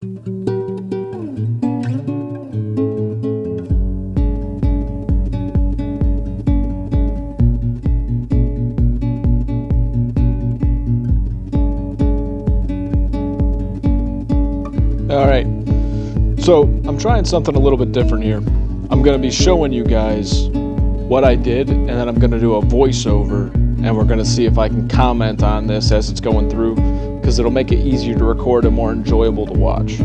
Alright, so I'm trying something a little bit different here. I'm going to be showing you guys what I did, and then I'm going to do a voiceover, and we're going to see if I can comment on this as it's going through, because it'll make it easier to record and more enjoyable to watch.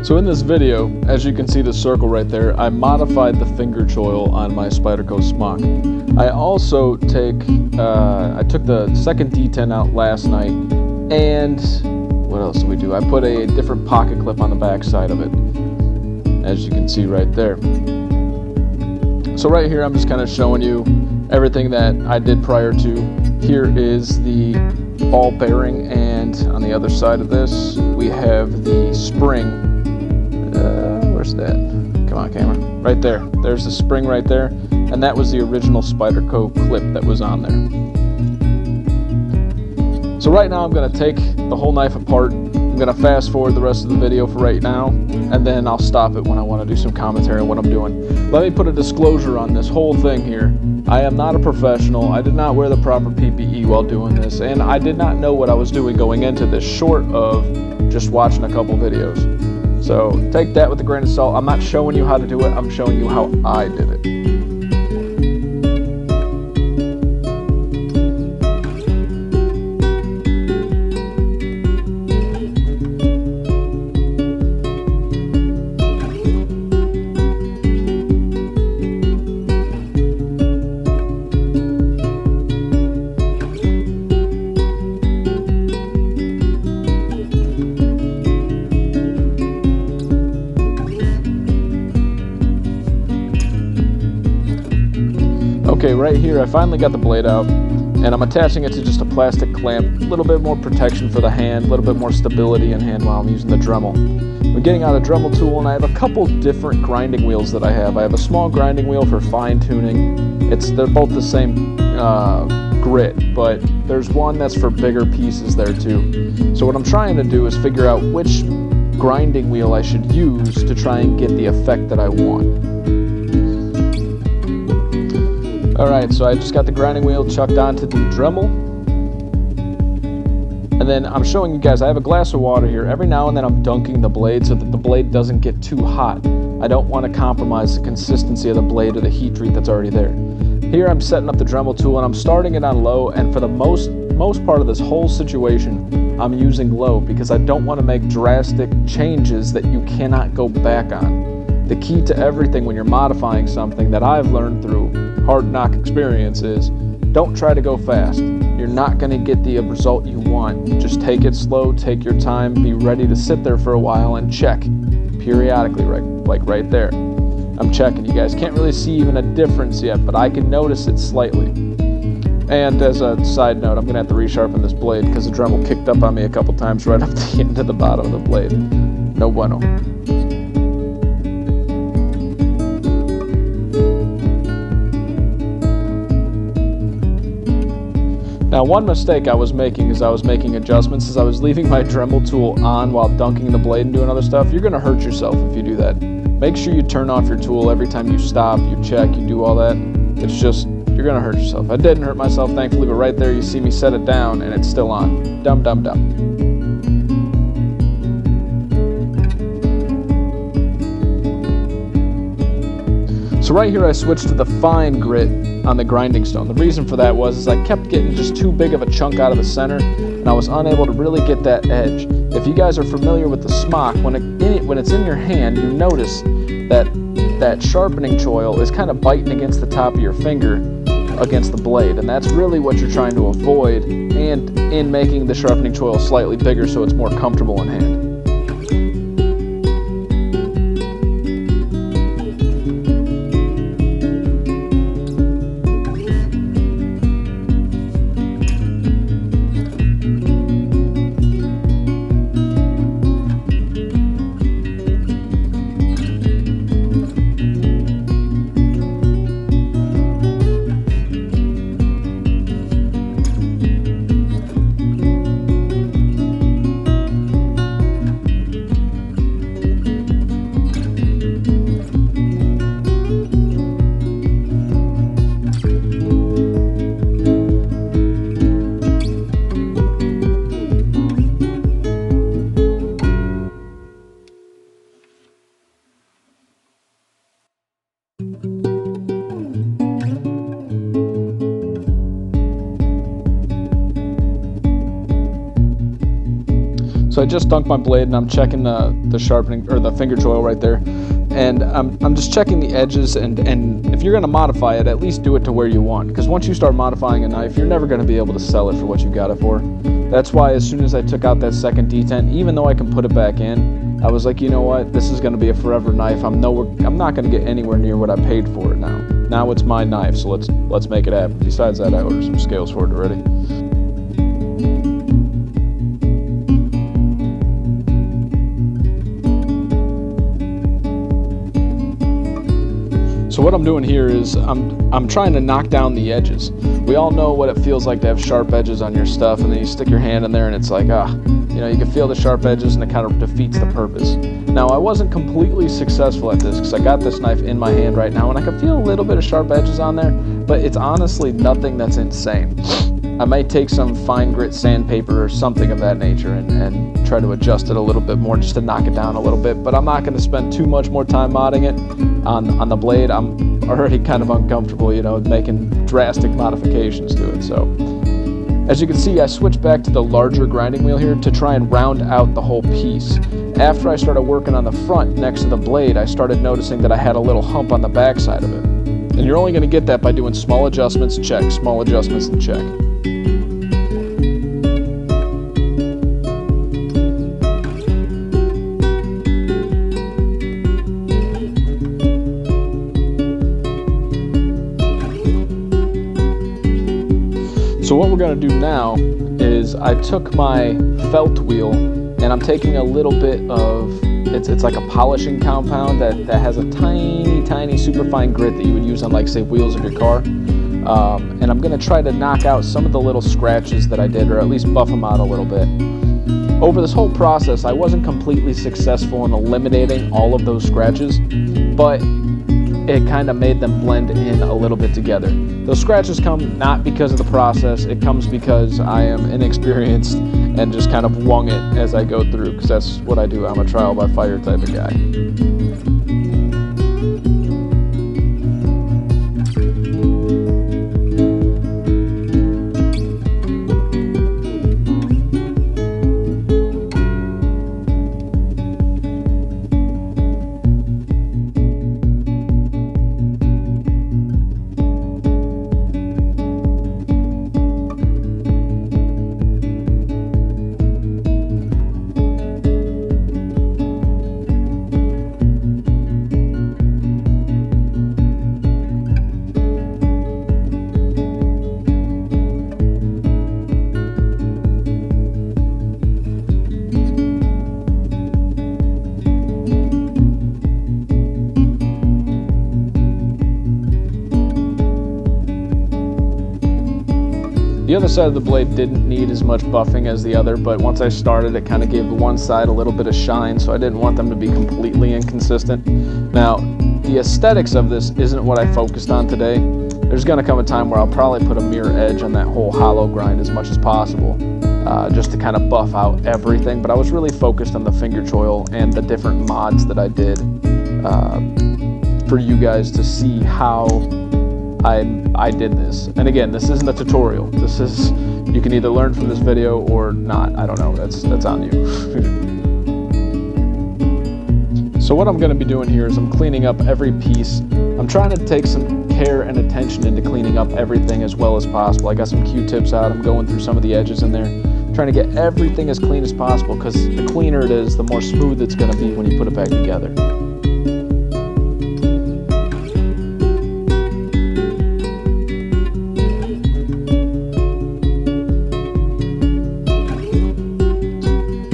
So in this video, as you can see the circle right there, I modified the finger choil on my Spyderco Smock. I also I took the second D10 out last night, and what else did we do? I put a different pocket clip on the back side of it, as you can see right there. So right here I'm just kind of showing you everything that I did prior to. Here is the ball bearing, and on the other side of this we have the spring. Where's that? Come on, camera. Right there. There's the spring right there, and that was the original Spyderco clip that was on there. So right now I'm going to take the whole knife apart. I'm going to fast forward the rest of the video for right now, and then I'll stop it when I want to do some commentary on what I'm doing. Let me put a disclosure on this whole thing here. I am not a professional. I did not wear the proper PPE while doing this, and I did not know what I was doing going into this, short of just watching a couple videos. So take that with a grain of salt. I'm not showing you how to do it. I'm showing you how I did it. Okay, right here I finally got the blade out, and I'm attaching it to just a plastic clamp. A little bit more protection for the hand, a little bit more stability in hand while I'm using the Dremel. I'm getting out a Dremel tool, and I have a couple different grinding wheels that I have. I have a small grinding wheel for fine tuning. They're both the same grit, but there's one that's for bigger pieces there too. So what I'm trying to do is figure out which grinding wheel I should use to try and get the effect that I want. Alright, so I just got the grinding wheel chucked onto the Dremel, and then I'm showing you guys, I have a glass of water here. Every now and then I'm dunking the blade so that the blade doesn't get too hot. I don't want to compromise the consistency of the blade or the heat treat that's already there. Here I'm setting up the Dremel tool, and I'm starting it on low, and for the most part of this whole situation I'm using low because I don't want to make drastic changes that you cannot go back on. The key to everything when you're modifying something that I've learned through hard knock experience is don't try to go fast. You're not going to get the result you want. Just take it slow, take your time, be ready to sit there for a while and check periodically, like right there. I'm checking. You guys can't really see even a difference yet, but I can notice it slightly. And as a side note, I'm going to have to resharpen this blade because the Dremel kicked up on me a couple times right up the end of the bottom of the blade. No bueno. Now, one mistake I was making is I was making adjustments as I was leaving my Dremel tool on while dunking the blade and doing other stuff. You're going to hurt yourself if you do that. Make sure you turn off your tool every time you stop, you check, you do all that. It's just, you're going to hurt yourself. I didn't hurt myself, thankfully, but right there you see me set it down and it's still on. Dumb, dumb, dumb. So right here I switched to the fine grit on the grinding stone. The reason for that was I kept getting just too big of a chunk out of the center, and I was unable to really get that edge. If you guys are familiar with the Smock, when it's in your hand, you notice that sharpening choil is kind of biting against the top of your finger against the blade, and that's really what you're trying to avoid, and in making the sharpening choil slightly bigger so it's more comfortable in hand. just dunked my blade and I'm checking the sharpening, or the finger choil right there. And I'm just checking the edges, and if you're going to modify it, at least do it to where you want. Because once you start modifying a knife, you're never going to be able to sell it for what you got it for. That's why as soon as I took out that second detent, even though I can put it back in, I was like, you know what, this is going to be a forever knife. I'm not going to get anywhere near what I paid for it now. Now it's my knife, so let's make it happen. Besides that, I ordered some scales for it already. So what I'm doing here is I'm trying to knock down the edges. We all know what it feels like to have sharp edges on your stuff, and then you stick your hand in there and it's like, you know, you can feel the sharp edges and it kind of defeats the purpose. Now, I wasn't completely successful at this because I got this knife in my hand right now and I can feel a little bit of sharp edges on there, but it's honestly nothing that's insane. I might take some fine grit sandpaper or something of that nature and try to adjust it a little bit more just to knock it down a little bit, but I'm not going to spend too much more time modding it on the blade. I'm already kind of uncomfortable, you know, making drastic modifications to it. So as you can see, I switched back to the larger grinding wheel here to try and round out the whole piece. After I started working on the front next to the blade, I started noticing that I had a little hump on the back side of it. And you're only going to get that by doing small adjustments, check, small adjustments, and check. So what we're going to do now is I took my felt wheel and I'm taking a little bit of, it's like a polishing compound that has a tiny super fine grit that you would use on, like, say, wheels of your car. And I'm going to try to knock out some of the little scratches that I did, or at least buff them out a little bit. Over this whole process, I wasn't completely successful in eliminating all of those scratches, but it kind of made them blend in a little bit together. Those scratches come not because of the process, it comes because I am inexperienced and just kind of wung it as I go through, because that's what I do. I'm a trial by fire type of guy. The other side of the blade didn't need as much buffing as the other, but once I started, it kind of gave the one side a little bit of shine, so I didn't want them to be completely inconsistent. Now, the aesthetics of this isn't what I focused on today. There's going to come a time where I'll probably put a mirror edge on that whole hollow grind as much as possible, just to kind of buff out everything, but I was really focused on the finger choil and the different mods that I did for you guys to see how I did this. And again, this isn't a tutorial. This is, you can either learn from this video or not. I don't know. That's on you. So what I'm going to be doing here is I'm cleaning up every piece. I'm trying to take some care and attention into cleaning up everything as well as possible. I got some Q-tips out. I'm going through some of the edges in there, trying to get everything as clean as possible, because the cleaner it is, the more smooth it's going to be when you put it back together.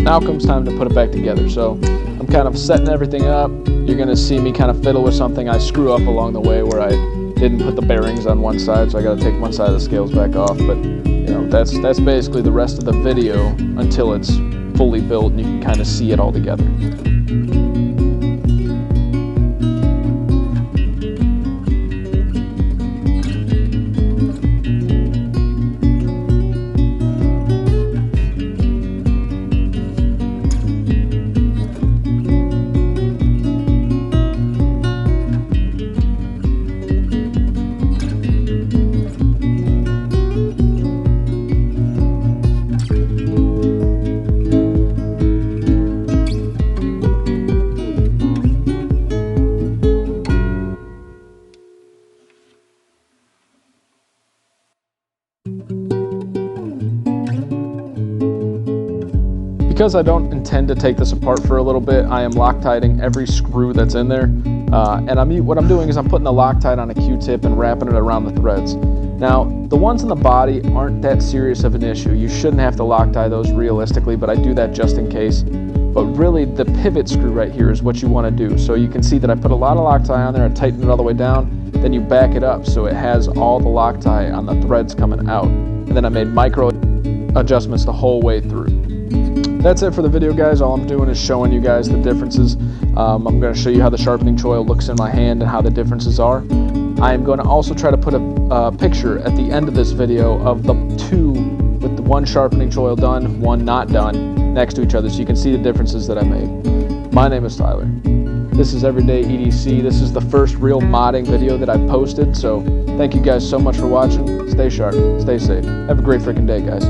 Now comes time to put it back together. So I'm kind of setting everything up. You're going to see me kind of fiddle with something. I screw up along the way where I didn't put the bearings on one side, so I got to take one side of the scales back off. But you know, that's basically the rest of the video until it's fully built and you can kind of see it all together. Because I don't intend to take this apart for a little bit, I am Loctiting every screw that's in there. And what I'm doing is I'm putting the Loctite on a Q-tip and wrapping it around the threads. Now, the ones in the body aren't that serious of an issue. You shouldn't have to Loctite those realistically, but I do that just in case. But really, the pivot screw right here is what you want to do. So you can see that I put a lot of Loctite on there, I tighten it all the way down, then you back it up so it has all the Loctite on the threads coming out. And then I made micro adjustments the whole way through. That's it for the video, guys. All I'm doing is showing you guys the differences. I'm going to show you how the sharpening choil looks in my hand and how the differences are. I am going to also try to put a picture at the end of this video of the two with the one sharpening choil done, one not done, next to each other so you can see the differences that I made. My name is Tyler. This is Everyday EDC. This is the first real modding video that I've posted, so thank you guys so much for watching. Stay sharp, stay safe. Have a great freaking day, guys.